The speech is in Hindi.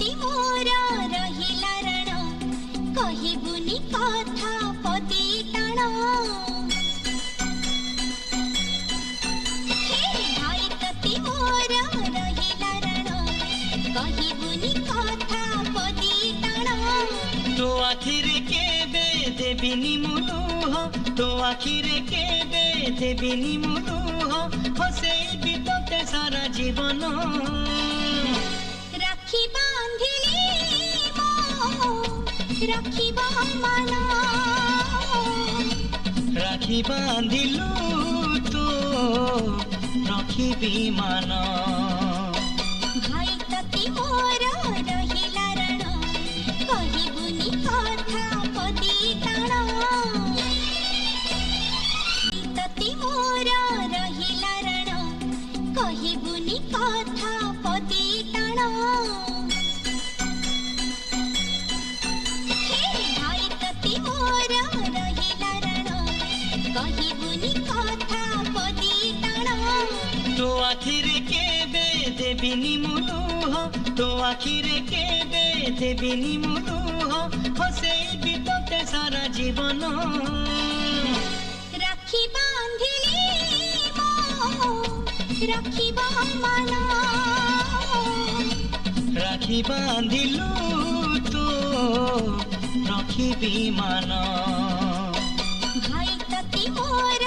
तती मोर रहिला रण कहिबुनी कथा पदी टाण भाई तती मोर रहिला रण कहिबुनी कथा पदी टाण तो आखिरे केबे देबिनी मुलुह तो आखिरे केबे देबिनी मुलुह हसेबी तोते सारा जीवन राखी बांधिली मो राखिबा मन राखी बांधिलु तो रखिबी मान भाई तती मोर रहिला रण कहिबुनी कथा पदी टाण तती मोर रहिला रण कहिबुनी कथा पदी टाण भाई तती मोर रहिला रण कहिबुनी कथा पदी टाण तो आखिरे केबे देबिनी मुलुह तो आखिरे केबे देबिनी मुलुह हसेबी तोते सारा जीवन राखी बांधिली मो राखिबा मन राखी बांधिलु तो रखिबी मान भाई तती मोर